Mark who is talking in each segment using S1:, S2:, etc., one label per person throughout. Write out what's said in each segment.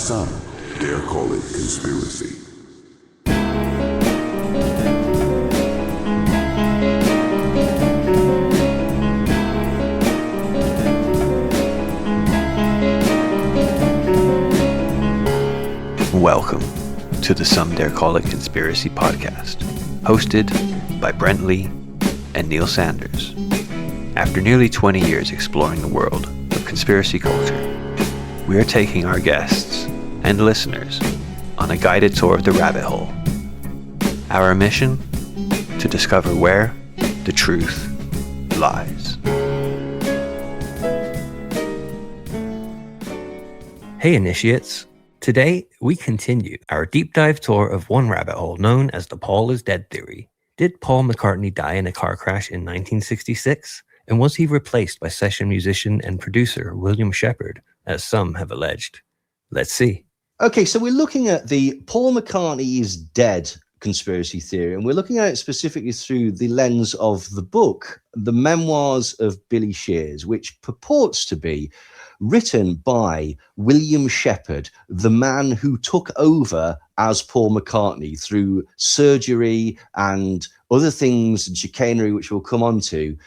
S1: Some dare call it conspiracy.
S2: Welcome to the Some Dare Call It Conspiracy podcast, hosted by Brent Lee and Neil Sanders. After nearly 20 years exploring the world of conspiracy culture, we are taking our guests and listeners on a guided tour of the rabbit hole. Our mission? To discover where the truth lies. Hey initiates! Today, we continue our deep dive tour of one rabbit hole known as the Paul is dead theory. Did Paul McCartney die in a car crash in 1966? And was he replaced by session musician and producer William Shepherd, as some have alleged? Let's see.
S3: Okay, so we're looking at the Paul McCartney is dead conspiracy theory, and we're looking at it specifically through the lens of the book, The Memoirs of Billy Shears, which purports to be written by William Shepherd, the man who took over as Paul McCartney through surgery and other things and chicanery, which we'll come on to.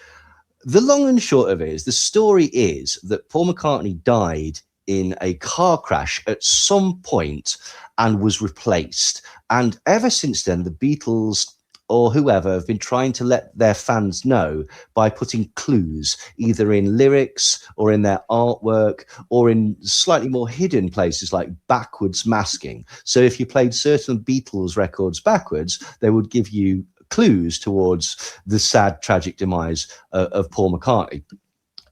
S3: The long and short of it is, the story is that Paul McCartney died in a car crash at some point and was replaced. And ever since then, the Beatles or whoever have been trying to let their fans know by putting clues either in lyrics or in their artwork or in slightly more hidden places like backwards masking. So if you played certain Beatles records backwards, they would give you clues towards the sad, tragic demise of Paul McCartney.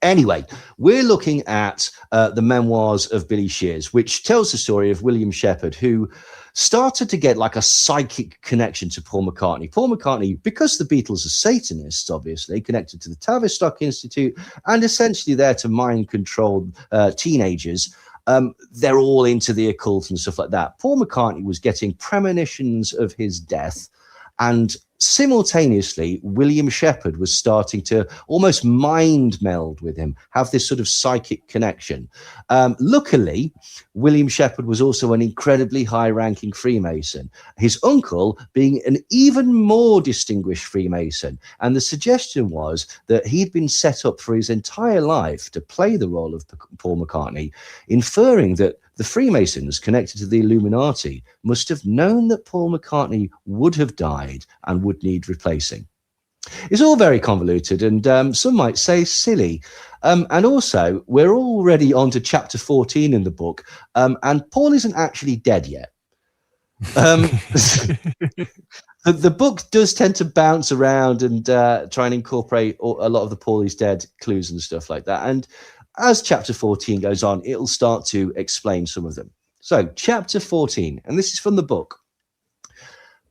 S3: Anyway, we're looking at the Memoirs of Billy Shears, which tells the story of William Shepherd, who started to get like a psychic connection to Paul McCartney. Paul McCartney, because the Beatles are Satanists, obviously, connected to the Tavistock Institute and essentially there to mind control teenagers. They're all into the occult and stuff like that. Paul McCartney was getting premonitions of his death, and simultaneously, William Shepherd was starting to almost mind meld with him, have this sort of psychic connection. Luckily, William Shepherd was also an incredibly high-ranking Freemason, his uncle being an even more distinguished Freemason. And the suggestion was that he'd been set up for his entire life to play the role of Paul McCartney, inferring that the Freemasons connected to the Illuminati must have known that Paul McCartney would have died and would need replacing. It's all very convoluted and some might say silly. And also, we're already on to chapter 14 in the book, and Paul isn't actually dead yet. The book does tend to bounce around and try and incorporate a lot of the Paul is dead clues and stuff like that. And as chapter 14 goes on, it'll start to explain some of them. So, chapter 14, and this is from the book.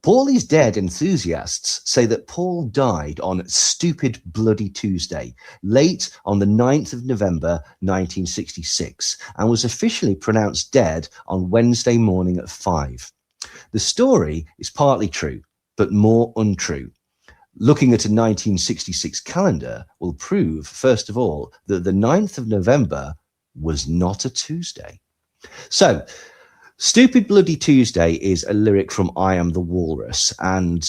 S3: Paul is dead enthusiasts say that Paul died on Stupid Bloody Tuesday, late on the 9th of November 1966, and was officially pronounced dead on Wednesday morning at 5. The story is partly true, but more untrue. Looking at a 1966 calendar will prove, first of all, that the 9th of November was not a Tuesday. So, Stupid Bloody Tuesday is a lyric from I Am the Walrus, and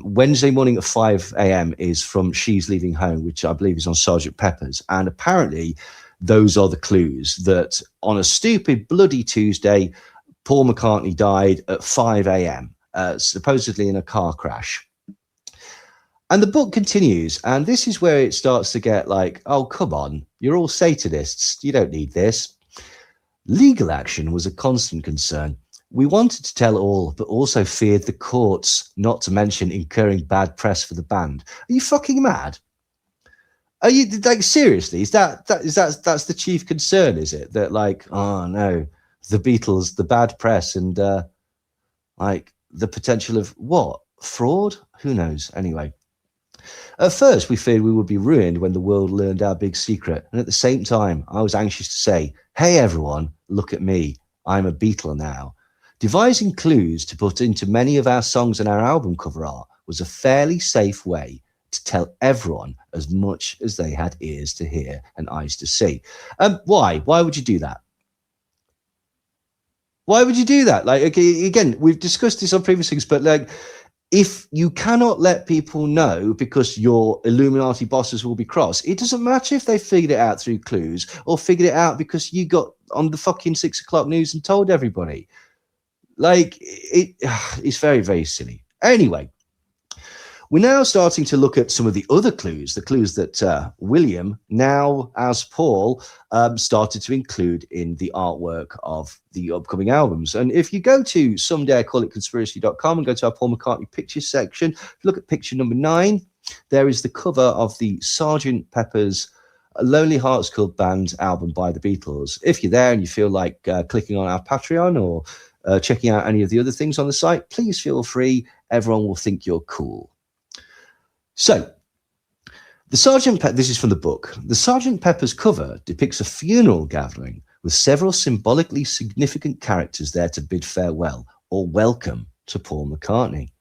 S3: Wednesday morning at 5 a.m. is from She's Leaving Home, which I believe is on Sgt. Pepper's. And apparently, those are the clues that on a Stupid Bloody Tuesday, Paul McCartney died at 5 a.m., supposedly in a car crash. And the book continues, and this is where it starts to get like, oh, come on, you're all Satanists. You don't need this. Legal action was a constant concern. We wanted to tell all, but also feared the courts, not to mention incurring bad press for the band. Are you fucking mad? Are you, like, seriously? That's the chief concern, is it? That, like, oh no, the Beatles, the bad press, and like the potential of what? Fraud? Who knows? Anyway. At first, we feared we would be ruined when the world learned our big secret. And at the same time, I was anxious to say, hey, everyone, look at me. I'm a Beatle now. Devising clues to put into many of our songs and our album cover art was a fairly safe way to tell everyone as much as they had ears to hear and eyes to see. Why? Why would you do that? Why would you do that? Like, okay, again, we've discussed this on previous things, but like, if you cannot let people know because your Illuminati bosses will be cross, it doesn't matter if they figured it out through clues or figured it out because you got on the fucking 6 o'clock news and told everybody. Like, it's very, very silly. Anyway, we're now starting to look at some of the other clues, the clues that William, now as Paul, started to include in the artwork of the upcoming albums. And if you go to someday I call it conspiracy.com and go to our Paul McCartney pictures section, look at picture number 9, there is the cover of the Sgt. Pepper's Lonely Hearts Club Band album by the Beatles. If you're there and you feel like clicking on our Patreon or checking out any of the other things on the site, please feel free. Everyone will think you're cool. So, this is from the book. The Sgt. Pepper's cover depicts a funeral gathering with several symbolically significant characters there to bid farewell or welcome to Paul McCartney.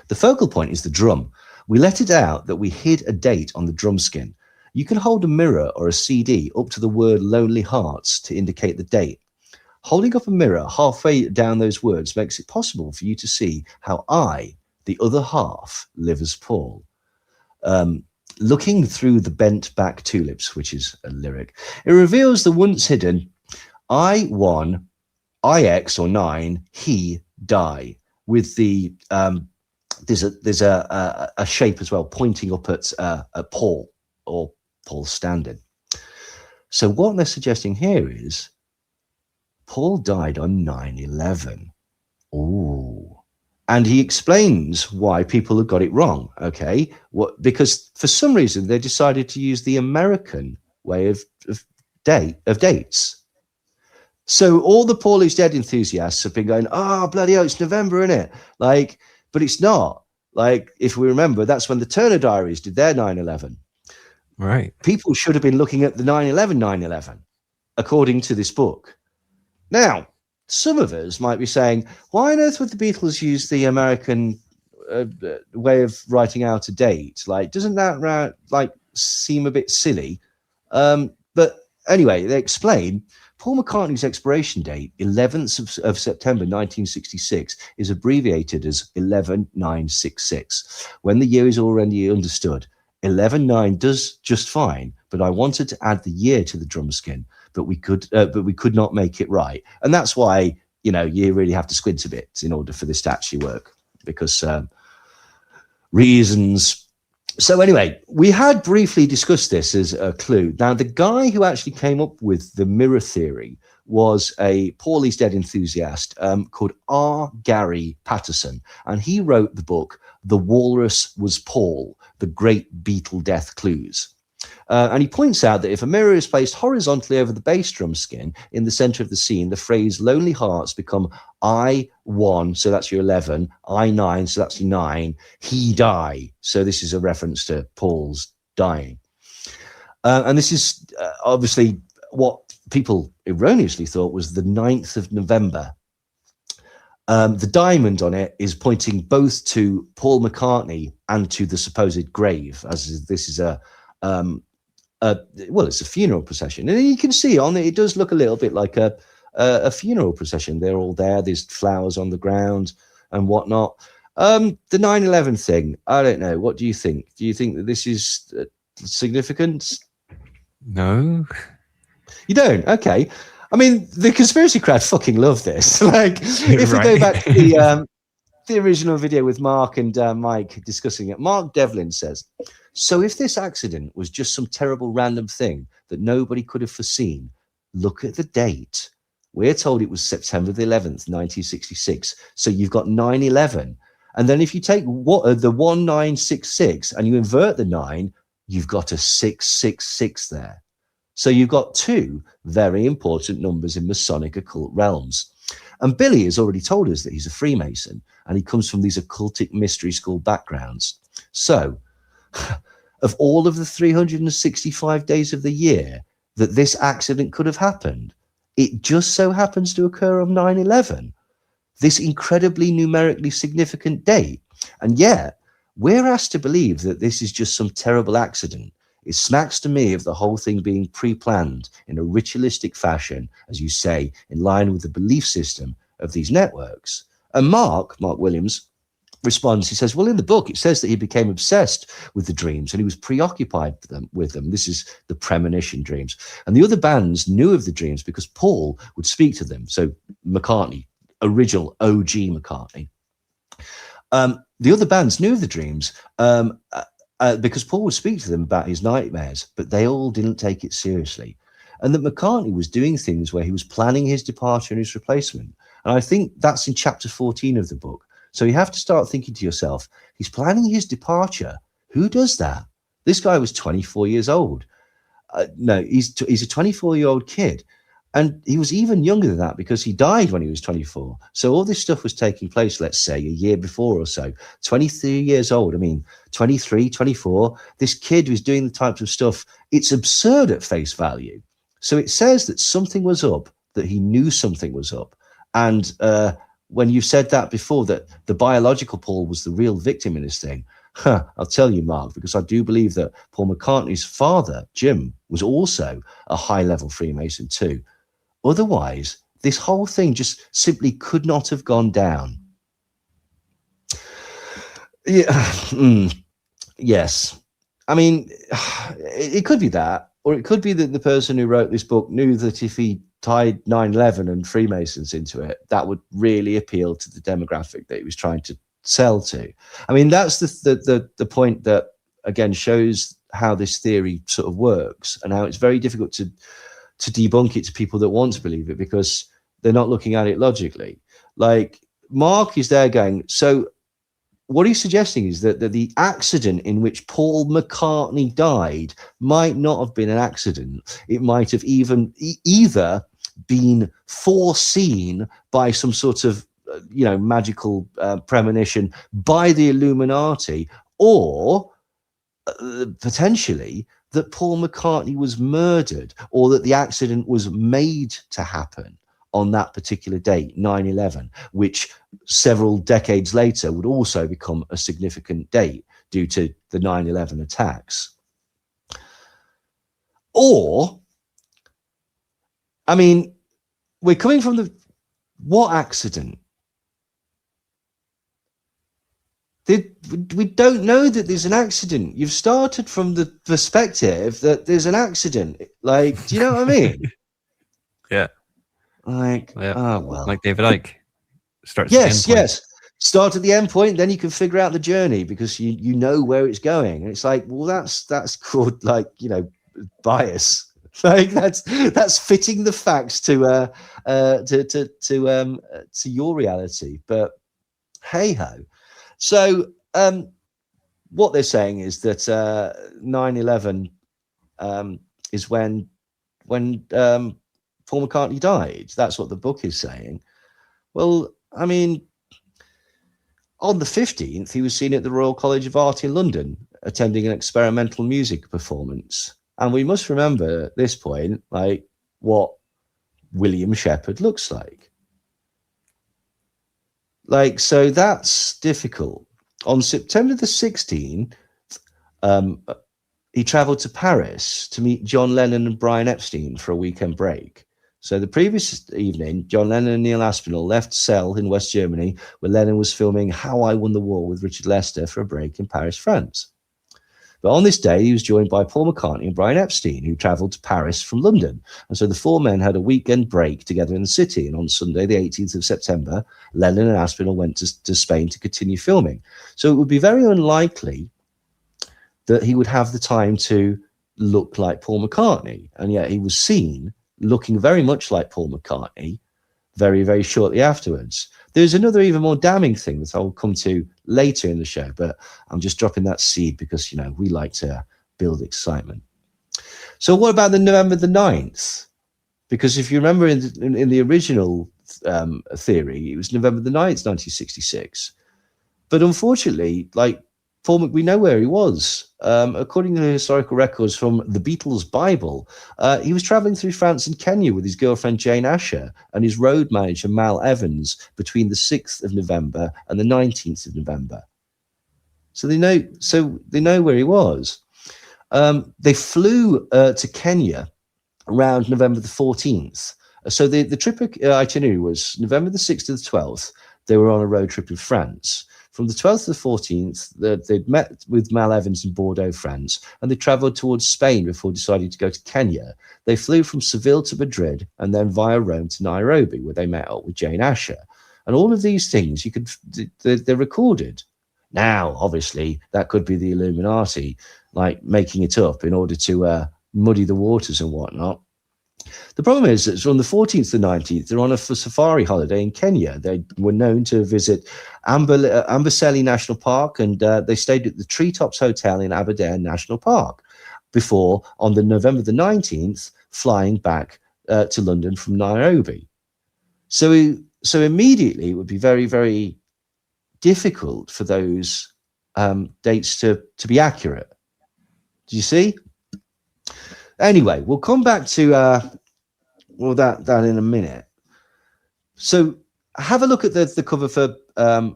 S3: The focal point is the drum. We let it out that we hid a date on the drum skin. You can hold a mirror or a CD up to the word Lonely Hearts to indicate the date. Holding up a mirror halfway down those words makes it possible for you to see how I, the other half, live as Paul. Looking through the bent back tulips, which is a lyric, it reveals the once hidden I1, IX or 9, he, die, with the there's a shape as well pointing up at Paul or Paul standing. So what they're suggesting here is Paul died on 9/11. Ooh. And he explains why people have got it wrong, okay? Because for some reason they decided to use the American way of dates. So all the Paul is dead enthusiasts have been going, bloody hell, it's November, innit? Like, but it's not. Like, if we remember, that's when the Turner Diaries did their 9/11.
S2: Right.
S3: People should have been looking at the 9/11, according to this book. Now, some of us might be saying, why on earth would the Beatles use the American way of writing out a date? Like, doesn't that seem a bit silly? But anyway, they explain Paul McCartney's expiration date, 11th of September 1966, is abbreviated as 11966. When the year is already understood, 11/9 does just fine, but I wanted to add the year to the drum skin, but we could not make it right. And that's why, you really have to squint a bit in order for this to actually work, because reasons. So anyway, we had briefly discussed this as a clue. Now, the guy who actually came up with the mirror theory was a Paul is Dead enthusiast called R. Gary Patterson. And he wrote the book, The Walrus Was Paul, The Great Beatle Death Clues. And he points out that if a mirror is placed horizontally over the bass drum skin in the center of the scene, the phrase lonely hearts become I1, so that's your 11, I9, so that's your 9, he die. So this is a reference to Paul's dying. And this is obviously what people erroneously thought was the 9th of November. The diamond on it is pointing both to Paul McCartney and to the supposed grave, as this is it's a funeral procession, and you can see on it, it does look a little bit like a funeral procession. They're all there. There's flowers on the ground and whatnot. The 9/11 thing, I don't know. What do you think? Do you think that this is significant?
S2: No.
S3: You don't? Okay. I mean, the conspiracy crowd fucking love this. Like, if we go back to the original video with Mark and Mike discussing it, Mark Devlin says, so if this accident was just some terrible random thing that nobody could have foreseen, look at the date. We're told it was September the 11th, 1966. So you've got 9/11. And then if you take the 1966 and you invert the 9, you've got a 666 there. So you've got two very important numbers in Masonic occult realms. And Billy has already told us that he's a Freemason and he comes from these occultic mystery school backgrounds. So of all of the 365 days of the year that this accident could have happened, it just so happens to occur on 9/11, this incredibly numerically significant date. And yet we're asked to believe that this is just some terrible accident. It smacks to me of the whole thing being pre-planned in a ritualistic fashion, as you say, in line with the belief system of these networks. And Mark Williams responds. He says, well, in the book, it says that he became obsessed with the dreams and he was preoccupied with them. This is the premonition dreams. And the other bands knew of the dreams because Paul would speak to them. So McCartney, original OG McCartney. The other bands knew of the dreams because Paul would speak to them about his nightmares, but they all didn't take it seriously. And that McCartney was doing things where he was planning his departure and his replacement. And I think that's in chapter 14 of the book. So you have to start thinking to yourself, he's planning his departure. Who does that? This guy was 24 years old. No, he's a 24-year-old kid. And he was even younger than that because he died when he was 24. So all this stuff was taking place, let's say, a year before or so. 23 years old. I mean, 23, 24. This kid was doing the types of stuff. It's absurd at face value. So it says that something was up, that he knew something was up. And when you said that before, that the biological Paul was the real victim in this thing, I'll tell you, Mark, because I do believe that Paul McCartney's father, Jim, was also a high-level Freemason too. Otherwise, this whole thing just simply could not have gone down. Yeah. Yes. I mean, it could be that, or it could be that the person who wrote this book knew that if he tied 9/11 and Freemasons into it, that would really appeal to the demographic that he was trying to sell to. I mean, that's the point that, again, shows how this theory sort of works and how it's very difficult to debunk it to people that want to believe it because they're not looking at it logically. Like, Mark is there going, so what he's suggesting is that the accident in which Paul McCartney died might not have been an accident. It might have even either been foreseen by some sort of, magical premonition by the Illuminati, or potentially that Paul McCartney was murdered, or that the accident was made to happen on that particular date, 9/11, which several decades later would also become a significant date due to the 9/11 attacks. Or, I mean, we're coming from what accident? We don't know that there's an accident. You've started from the perspective that there's an accident. Like, do you know what I mean?
S2: Yeah.
S3: Like,
S2: yeah.
S3: Oh, well.
S2: Like David Icke. Starts
S3: Yes. Start at the end point, then you can figure out the journey because you know where it's going. And it's like, well, that's called, like, bias. Like, that's fitting the facts to your reality. But hey ho. So what they're saying is that 9/11 is when Paul McCartney died. That's what the book is saying. Well, I mean, on the 15th, he was seen at the Royal College of Art in London, attending an experimental music performance. And we must remember at this point, like, what William Shepherd looks like. Like, so that's difficult. On September the 16th, he traveled to Paris to meet John Lennon and Brian Epstein for a weekend break. So the previous evening, John Lennon and Neil Aspinall left Celle in West Germany, where Lennon was filming How I Won the War with Richard Lester for a break in Paris, France. But on this day, he was joined by Paul McCartney and Brian Epstein, who travelled to Paris from London. And so the four men had a weekend break together in the city. And on Sunday, the 18th of September, Lennon and Aspinall went to Spain to continue filming. So it would be very unlikely that he would have the time to look like Paul McCartney. And yet he was seen looking very much like Paul McCartney very, very shortly afterwards. There's another even more damning thing that I'll come to later in the show, but I'm just dropping that seed because, we like to build excitement. So what about the November the 9th? Because if you remember in the original theory, it was November the 9th, 1966. But unfortunately, like, we know where he was. According to the historical records from the Beatles Bible, he was traveling through France and Kenya with his girlfriend Jane Asher and his road manager Mal Evans between the 6th of November and the 19th of November. So they know where he was. They flew to Kenya around November the 14th So the trip itinerary was November the 6th to the 12th. They were on a road trip in France. From the 12th to the 14th, they'd met with Mal Evans in Bordeaux, France, and they travelled towards Spain before deciding to go to Kenya. They flew from Seville to Madrid and then via Rome to Nairobi, where they met up with Jane Asher. And all of these things, they're recorded. Now, obviously, that could be the Illuminati, like making it up in order to muddy the waters and whatnot. The problem is that from the 14th to the 19th, they're on a safari holiday in Kenya. They were known to visit Amboseli National Park, and they stayed at the Treetops Hotel in Aberdeen National Park before, on the November the 19th, flying back to London from Nairobi. So immediately it would be very, very difficult for those dates to be accurate. Do you see? Anyway, we'll come back to that in a minute. So have a look at the cover for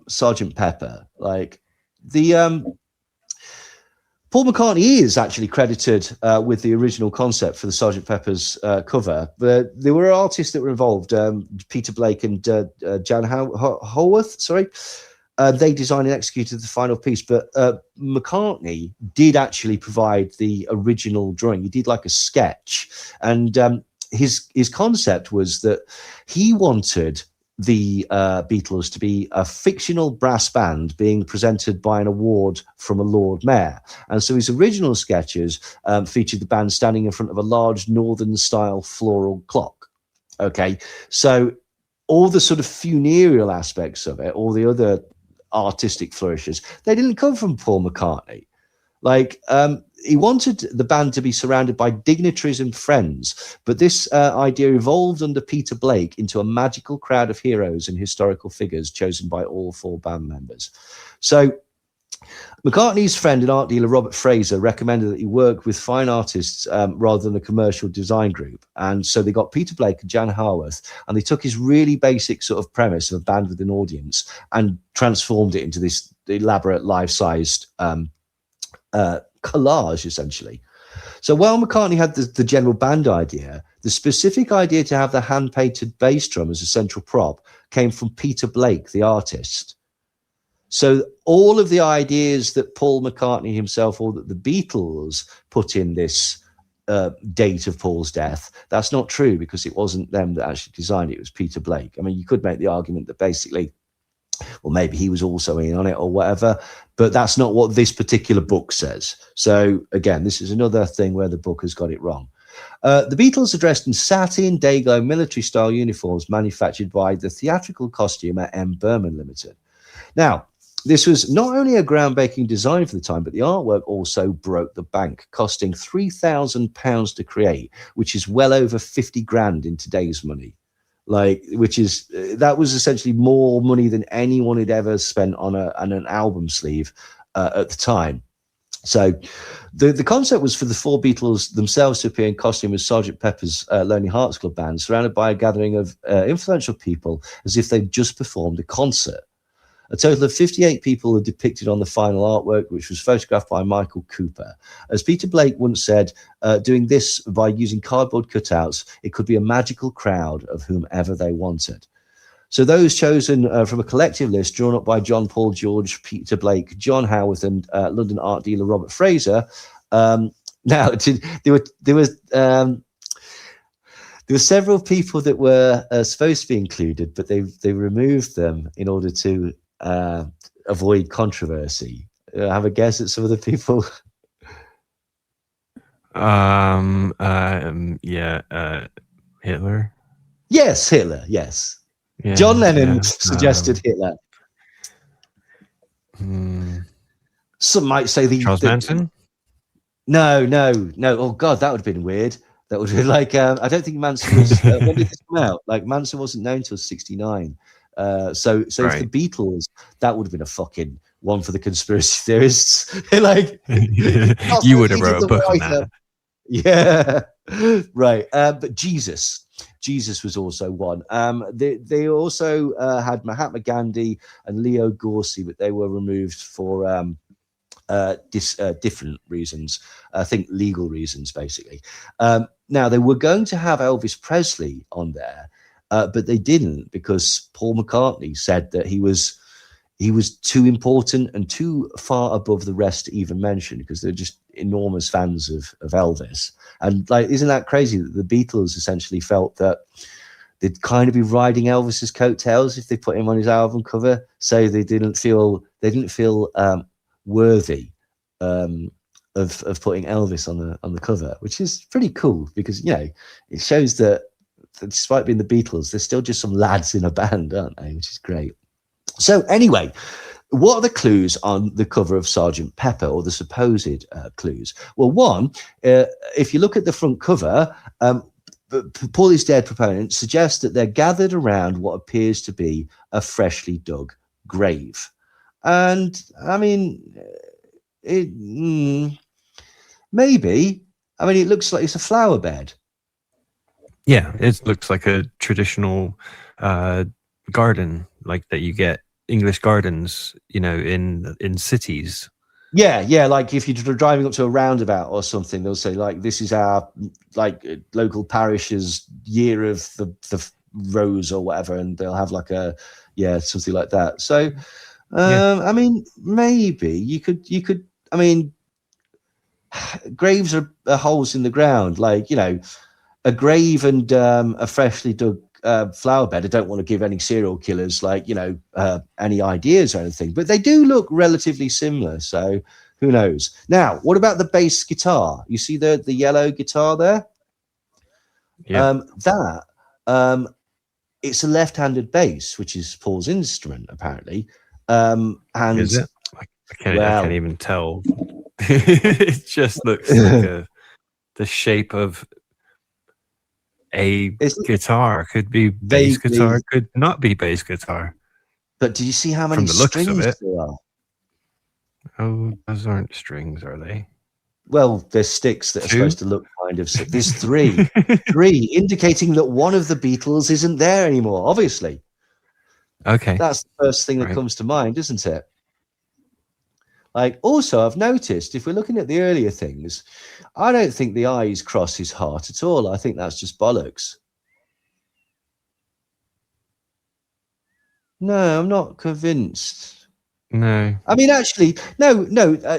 S3: Sergeant Pepper. Like the Paul McCartney is actually credited with the original concept for the Sergeant Pepper's cover, but there were artists that were involved. Peter Blake and Jan Haworth. Sorry. They designed and executed the final piece, but McCartney did actually provide the original drawing. He did like a sketch, and his concept was that he wanted the Beatles to be a fictional brass band being presented by an award from a Lord Mayor. And so his original sketches featured the band standing in front of a large northern-style floral clock. Okay, so all the sort of funereal aspects of it, all the other artistic flourishes, they didn't come from Paul McCartney. Like he wanted the band to be surrounded by dignitaries and friends, but this idea evolved under Peter Blake into a magical crowd of heroes and historical figures chosen by all four band members. So McCartney's friend and art dealer Robert Fraser recommended that he work with fine artists rather than a commercial design group. And so they got Peter Blake and Jan Haworth, and they took his really basic sort of premise of a band with an audience and transformed it into this elaborate life-sized collage, essentially. So while McCartney had the general band idea, the specific idea to have the hand-painted bass drum as a central prop came from Peter Blake, the artist. So all of the ideas that Paul McCartney himself or that the Beatles put in this date of Paul's death, that's not true, because it wasn't them that actually designed it. It was Peter Blake. I mean, you could make the argument that basically, well, maybe he was also in on it or whatever, but that's not what this particular book says. So again, this is another thing where the book has got it wrong. The Beatles are dressed in satin, day-glow, military-style uniforms manufactured by the theatrical costumer M. Berman Limited. Now, this was not only a groundbreaking design for the time, but the artwork also broke the bank, costing £3,000 to create, which is well over 50 grand in today's money. Like, which is, that was essentially more money than anyone had ever spent on an album sleeve at the time. So the concept was for the four Beatles themselves to appear in costume as Sgt. Pepper's Lonely Hearts Club Band, surrounded by a gathering of influential people as if they'd just performed a concert. A total of 58 people are depicted on the final artwork, which was photographed by Michael Cooper. As Peter Blake once said, doing this by using cardboard cutouts, it could be a magical crowd of whomever they wanted. So those chosen from a collective list drawn up by John Paul George, Peter Blake, John Haworth, and London art dealer Robert Fraser. Now, there were several people that were supposed to be included, but they removed them in order to avoid controversy. Have a guess at some of the people.
S2: Hitler.
S3: Yes, Hitler. Yes.
S2: Yeah,
S3: John Lennon suggested Hitler. Some might say
S2: Charles Manson.
S3: No. Oh God, that would have been weird. That would be like I don't think Manson was. When did this come out? Like Manson wasn't known until '69. So right. If the Beatles, that would have been a fucking one for the conspiracy theorists. Like
S2: you would have wrote a book on that.
S3: Yeah, right. But Jesus was also one. They also had Mahatma Gandhi and Leo Gorsi, but they were removed for different reasons. I think legal reasons, basically. Now, they were going to have Elvis Presley on there, but they didn't, because Paul McCartney said that he was too important and too far above the rest to even mention, because they're just enormous fans of Elvis. And like, isn't that crazy that the Beatles essentially felt that they'd kind of be riding Elvis's coattails if they put him on his album cover, so they didn't feel worthy of putting Elvis on the cover, which is pretty cool, because it shows that despite being the Beatles, they're still just some lads in a band, aren't they? Which is great. So anyway, what are the clues on the cover of Sgt. Pepper, or the supposed clues? Well, one, if you look at the front cover, Paul is Dead proponents suggest that they're gathered around what appears to be a freshly dug grave. And I mean, maybe. I mean, it looks like it's a flower bed.
S2: Yeah, it looks like a traditional garden, like that you get English gardens, in cities.
S3: Yeah, like if you're driving up to a roundabout or something, they'll say, like, this is our local parish's year of the rose or whatever, and they'll have like something like that. So I mean, maybe you could I mean, graves are holes in the ground, like, a grave and a freshly dug flower bed. I don't want to give any serial killers any ideas or anything, but they do look relatively similar, so who knows. Now, what about the bass guitar? You see the yellow guitar there? It's a left-handed bass, which is Paul's instrument, apparently. And
S2: is it? I can't even tell. It just looks like the shape of a guitar. Could be bass guitar, could not be bass guitar.
S3: But do you see how many strings there are?
S2: Oh, those aren't strings, are they?
S3: Well, there's sticks that are supposed to look kind of... There's three. Three, indicating that one of the Beatles isn't there anymore, obviously.
S2: Okay.
S3: That's the first thing that comes to mind, isn't it? Like, also, I've noticed, if we're looking at the earlier things, I don't think the I's cross his heart at all. I think that's just bollocks. No, I'm not convinced.
S2: No.
S3: I mean, actually, no.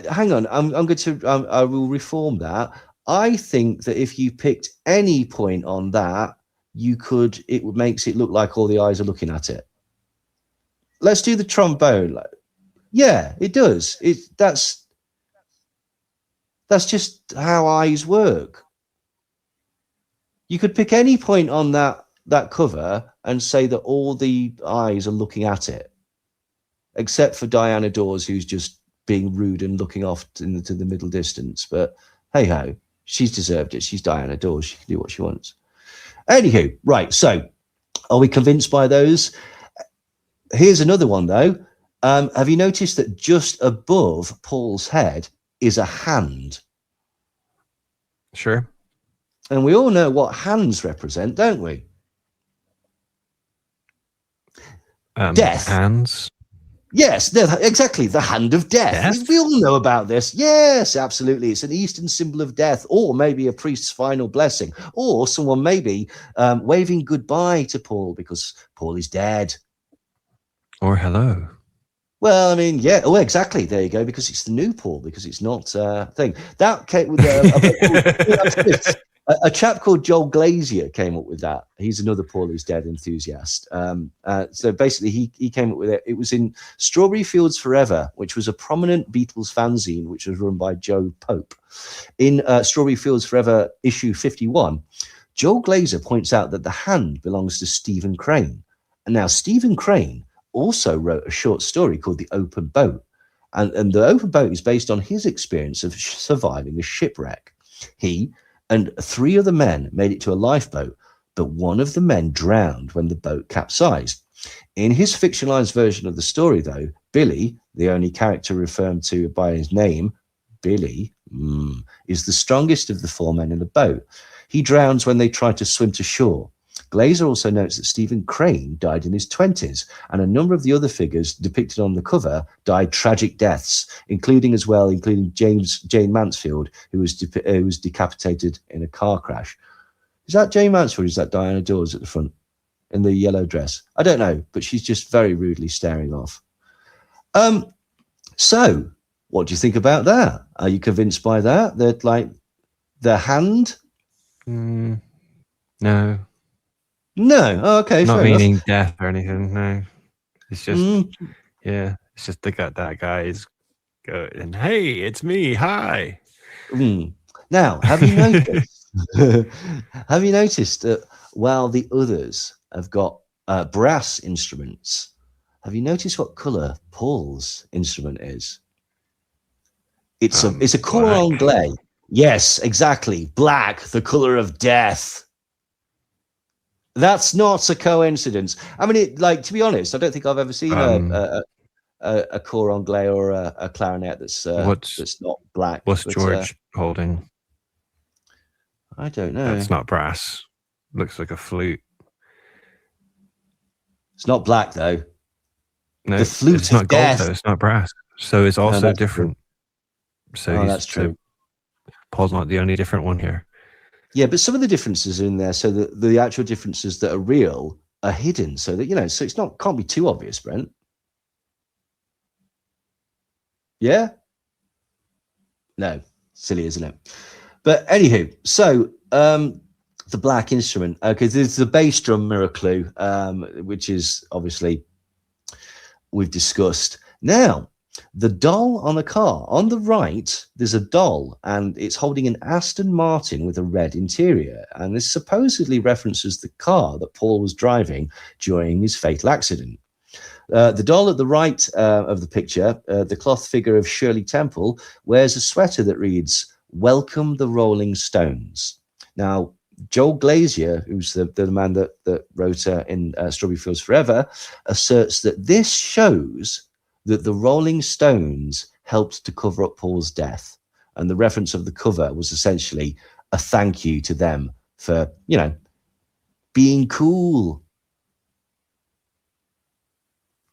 S3: Hang on. I will reform that. I think that if you picked any point on that, it makes it look like all the eyes are looking at it. Let's do the trombone. Yeah, it does. That's just how eyes work. You could pick any point on that cover and say that all the eyes are looking at it, except for Diana Dawes, who's just being rude and looking off into the middle distance. But hey ho, she's deserved it. She's Diana Dawes. She can do what she wants. Anywho, right. So, are we convinced by those? Here's another one though. Have you noticed that just above Paul's head is a hand?
S2: Sure.
S3: And we all know what hands represent, don't we? Death.
S2: Hands.
S3: Yes, exactly. The hand of death. We all know about this. Yes, absolutely. It's an Eastern symbol of death, or maybe a priest's final blessing, or someone maybe waving goodbye to Paul because Paul is dead. Or hello. Well, I mean, yeah. Oh, exactly. There you go. Because it's the new Paul. Because it's not a thing. That came with a chap called Joel Glazier came up with that. He's another Paul who's dead enthusiast. So basically, he came up with it. It was in Strawberry Fields Forever, which was a prominent Beatles fanzine, which was run by Joe Pope. In Strawberry Fields Forever issue 51, Joel Glazier points out that the hand belongs to Stephen Crane. And now Stephen Crane also wrote a short story called The Open Boat. And The Open Boat is based on his experience of surviving a shipwreck. He and 3 other men made it to a lifeboat, but one of the men drowned when the boat capsized. In his fictionalized version of the story, though, Billy, the only character referred to by his name, Billy, is the strongest of the 4 men in the boat. He drowns when they try to swim to shore. Glazer also notes that Stephen Crane died in his 20s, and a number of the other figures depicted on the cover died tragic deaths, including Jane Mansfield, who was decapitated in a car crash. Is that Jane Mansfield or is that Diana Dawes at the front in the yellow dress? I don't know, but she's just very rudely staring off. So what do you think about that? Are you convinced by that? That like the hand?
S2: No.
S3: No. Oh, okay.
S2: Not
S3: fair
S2: meaning
S3: enough.
S2: death or anything. No. It's just, it's just that guy's going, hey, it's me. Hi.
S3: Now, have you noticed? Have you noticed that while the others have got brass instruments, have you noticed what colour Paul's instrument is? It's a cor anglais. Yes, exactly. Black, the colour of death. That's not a coincidence. I mean, to be honest, I don't think I've ever seen a cor anglais or a clarinet that's not black.
S2: What's George holding?
S3: I don't know.
S2: That's not brass. Looks like a flute.
S3: It's not black though.
S2: No,
S3: the flute
S2: it's not
S3: death.
S2: gold though. It's not brass. So it's also different.
S3: True. So that's true.
S2: So Paul's not the only different one here.
S3: Yeah, but some of the differences are in there, so that the actual differences that are real are hidden, so that so it's can't be too obvious, Brent. Yeah? No, silly, isn't it? But anywho, so the black instrument. Okay, there's the bass drum mirror clue, which is obviously we've discussed. Now, the doll on the car on the right, there's a doll, and it's holding an Aston Martin with a red interior, and this supposedly references the car that Paul was driving during his fatal accident. The doll at the right of the picture, the cloth figure of Shirley Temple, wears a sweater that reads, "Welcome the Rolling Stones." Now, Joel Glazer, who's the man that wrote in Strawberry Fields Forever, asserts that this shows that the Rolling Stones helped to cover up Paul's death. And the reference of the cover was essentially a thank you to them for, being cool.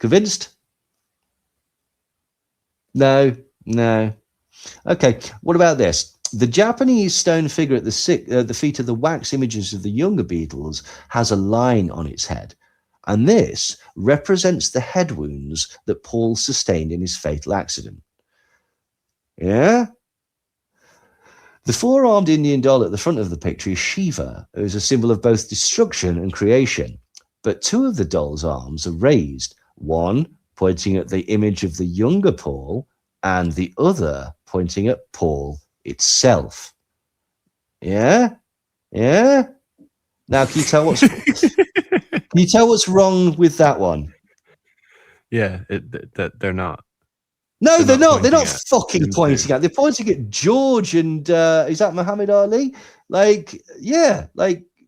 S3: Convinced? No. Okay, what about this? The Japanese stone figure at the feet of the wax images of the younger Beatles has a line on its head. And this represents the head wounds that Paul sustained in his fatal accident. Yeah? The four-armed Indian doll at the front of the picture is Shiva, who is a symbol of both destruction and creation. But two of the doll's arms are raised, one pointing at the image of the younger Paul and the other pointing at Paul itself. Yeah? Now, can you tell what's wrong with that one?
S2: Yeah, that they're not.
S3: No, they're not. They're not fucking pointing at. They're pointing at George and is that Muhammad Ali?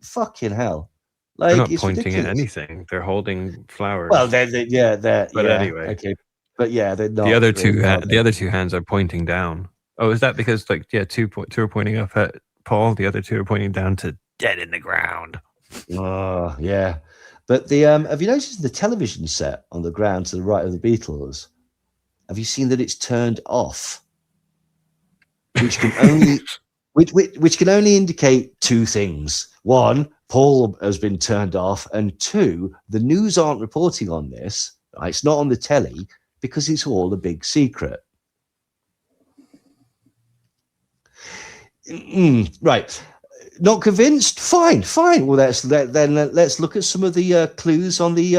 S3: Fucking hell.
S2: They're not
S3: it's
S2: pointing
S3: ridiculous.
S2: at anything. They're holding flowers.
S3: Well, they're.
S2: But anyway,
S3: okay. But yeah, they're not.
S2: The other two hands are pointing down. Oh, is that because two are pointing up at Paul, the other two are pointing down to dead in the ground?
S3: Oh yeah. But have you noticed the television set on the ground to the right of the Beatles? Have you seen that it's turned off? Which can only which can only indicate two things. One, Paul has been turned off, and two, the news aren't reporting on this. Right? It's not on the telly because it's all a big secret. Right. Not convinced? Fine. Well, let's look at some of the clues on the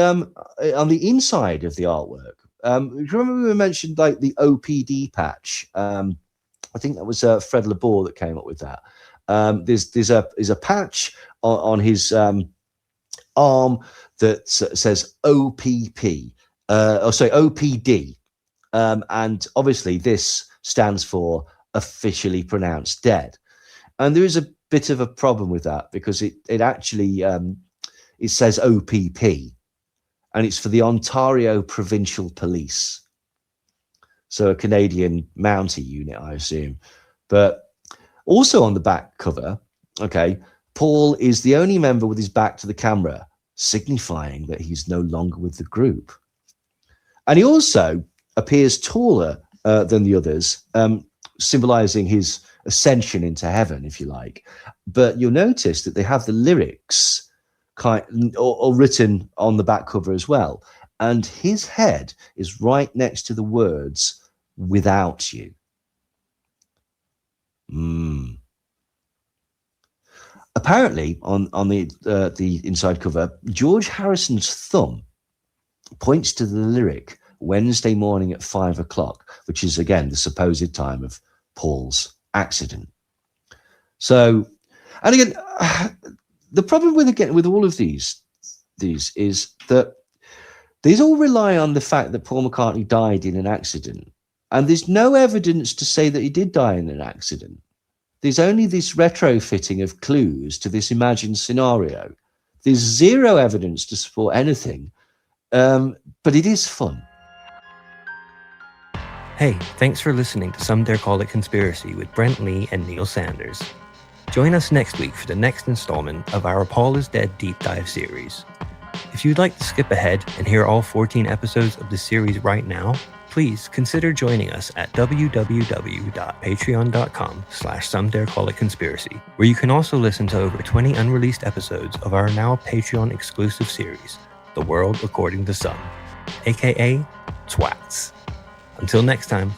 S3: inside of the artwork. Remember we mentioned like the OPD patch? I think that was Fred Labor that came up with that. There's a patch on his arm that says OPP, OPD, and obviously this stands for officially pronounced dead. And there is a bit of a problem with that because it actually it says OPP, and it's for the Ontario Provincial Police, so a Canadian Mountie unit, I assume. But also on the back cover, okay, Paul is the only member with his back to the camera, signifying that he's no longer with the group. And he also appears taller than the others, symbolizing his ascension into heaven, if you like. But you'll notice that they have the lyrics or written on the back cover as well. And his head is right next to the words, "Without you." Apparently, on the inside cover, George Harrison's thumb points to the lyric "Wednesday morning at 5 o'clock," which is again the supposed time of Paul's accident. So, and again, the problem with all of these is that these all rely on the fact that Paul McCartney died in an accident, and there's no evidence to say that he did die in an accident. There's only this retrofitting of clues to this imagined scenario. There's zero evidence to support anything, but it is fun.
S2: Hey, thanks for listening to Some Dare Call It Conspiracy with Brent Lee and Neil Sanders. Join us next week for the next installment of our Paul is Dead deep dive series. If you'd like to skip ahead and hear all 14 episodes of the series right now, please consider joining us at www.patreon.com/somedarecallitconspiracy, where you can also listen to over 20 unreleased episodes of our now Patreon exclusive series, The World According to Some, aka Twats. Until next time.